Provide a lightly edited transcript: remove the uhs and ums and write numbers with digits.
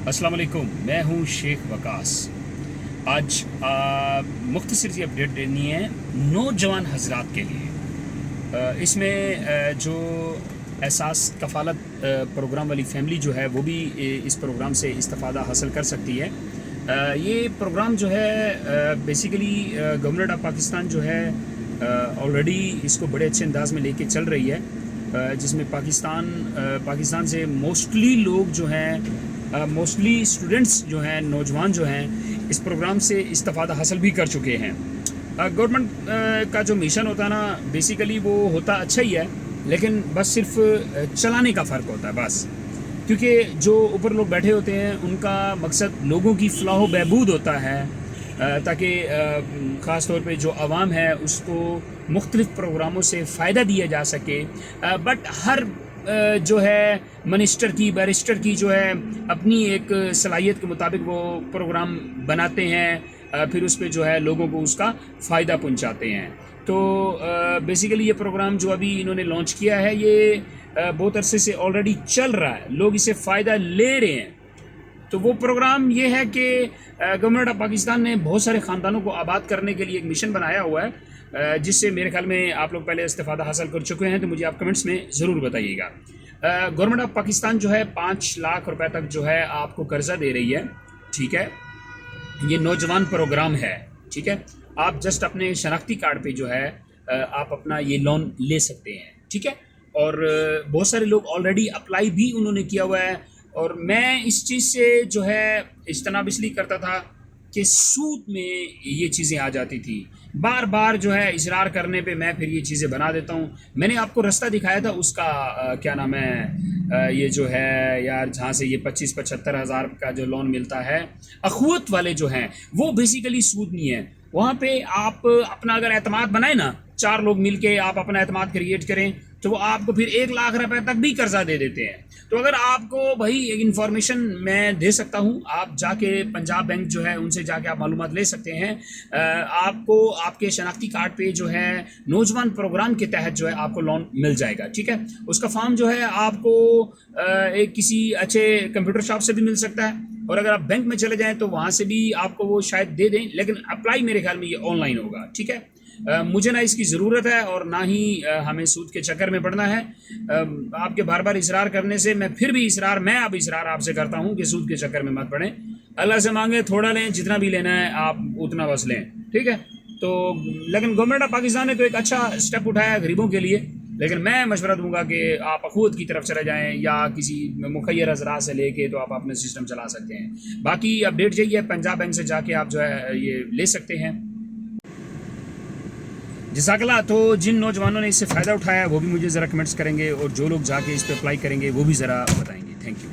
अस्सलाम वालेकुम, मैं हूँ शेख वकास। आज मुख्तसर सी अपडेट देनी है नौजवान हजरात के लिए। इसमें जो एहसास कफ़ालत प्रोग्राम वाली फैमिली जो है वो भी इस प्रोग्राम से इस्तिफ़ादा हासिल कर सकती है। ये प्रोग्राम जो है बेसिकली गवर्नमेंट ऑफ पाकिस्तान जो है ऑलरेडी इसको बड़े अच्छे अंदाज में लेके चल रही है, जिसमें पाकिस्तान से मोस्टली लोग जो हैं, मोस्टली स्टूडेंट्स जो हैं, नौजवान जो हैं, इस प्रोग्राम से इस्तिफ़ादा हासिल भी कर चुके हैं। गवर्नमेंट का जो मिशन होता है ना, बेसिकली वो होता अच्छा ही है, लेकिन बस सिर्फ चलाने का फ़र्क होता है बस। क्योंकि जो ऊपर लोग बैठे होते हैं उनका मकसद लोगों की फलाह बहबूद होता है, ताकि ख़ास तौर पे जो आवाम है उसको मुख्तलिफ़ प्रोग्रामों से फ़ायदा दिया जा सके। बट हर जो है मिनिस्टर की, बैरिस्टर की जो है अपनी एक सलाहियत के मुताबिक वो प्रोग्राम बनाते हैं, फिर उस पर जो है लोगों को उसका फ़ायदा पहुंचाते हैं। तो बेसिकली ये प्रोग्राम जो अभी इन्होंने लॉन्च किया है, ये बहुत अरसे से ऑलरेडी चल रहा है, लोग इससे फ़ायदा ले रहे हैं। तो वो प्रोग्राम ये है कि गवर्नमेंट ऑफ पाकिस्तान ने बहुत सारे ख़ानदानों को आबाद करने के लिए एक मिशन बनाया हुआ है, जिससे मेरे ख्याल में आप लोग पहले इस्तिफ़ादा हासिल कर चुके हैं, तो मुझे आप कमेंट्स में ज़रूर बताइएगा। गवर्नमेंट ऑफ पाकिस्तान जो है 5 लाख रुपए तक जो है आपको कर्ज़ा दे रही है, ठीक है। ये नौजवान प्रोग्राम है, ठीक है। आप जस्ट अपने शनाख्ती कार्ड पे जो है आप अपना ये लोन ले सकते हैं, ठीक है। और बहुत सारे लोग ऑलरेडी अप्लाई भी उन्होंने किया हुआ है, और मैं इस चीज़ से जो है इज्तनाब इसलिए करता था कि सूद में ये चीज़ें आ जाती थी। बार बार जो है इसरार करने पे मैं फिर ये चीज़ें बना देता हूँ। मैंने आपको रास्ता दिखाया था उसका, क्या नाम है, ये जो है यार, जहाँ से ये 25-75 हज़ार का जो लोन मिलता है, अखुवत वाले जो हैं, वो बेसिकली सूद नहीं है। वहाँ पे आप अपना अगर एतमाद बनाए ना, 4 लोग मिल के आप अपना एतमाद क्रिएट करें, तो वो आपको फिर 1 लाख रुपए तक भी कर्जा दे देते हैं। तो अगर आपको भाई एक इन्फॉर्मेशन मैं दे सकता हूँ, आप जाके पंजाब बैंक जो है उनसे जाके आप मालूमात ले सकते हैं। आपको आपके शनाख्ती कार्ड पे जो है नौजवान प्रोग्राम के तहत जो है आपको लोन मिल जाएगा, ठीक है। उसका फॉर्म जो है आपको एक किसी अच्छे कंप्यूटर शॉप से भी मिल सकता है, और अगर आप बैंक में चले जाएँ तो वहाँ से भी आपको वो शायद दे दें, लेकिन अप्लाई मेरे ख्याल में ये ऑनलाइन होगा, ठीक है। मुझे ना इसकी ज़रूरत है और ना ही हमें सूद के चक्कर में पड़ना है। आपके बार बार इसरार करने से मैं अब इसरार आपसे करता हूँ कि सूद के चक्कर में मत पड़ें। अल्लाह से मांगे थोड़ा लें, जितना भी लेना है आप उतना बस लें, ठीक है। तो लेकिन गवर्नमेंट ऑफ पाकिस्तान ने तो एक अच्छा स्टेप उठाया गरीबों के लिए, लेकिन मैं मशवरा दूंगा कि आप अखूत की तरफ चले जाएँ, या किसी मुखैर अजरा से लेके तो आप अपने सिस्टम चला सकते हैं। बाकी अपडेट यही है, पंजाब बैंक से जाके आप जो है ये ले सकते हैं। जज़ाकल्लाह। तो जिन नौजवानों ने इससे फ़ायदा उठाया वो भी मुझे ज़रा कमेंट्स करेंगे, और जो लोग जाके इस पर अप्लाई करेंगे वो भी ज़रा बताएंगे। Thank you.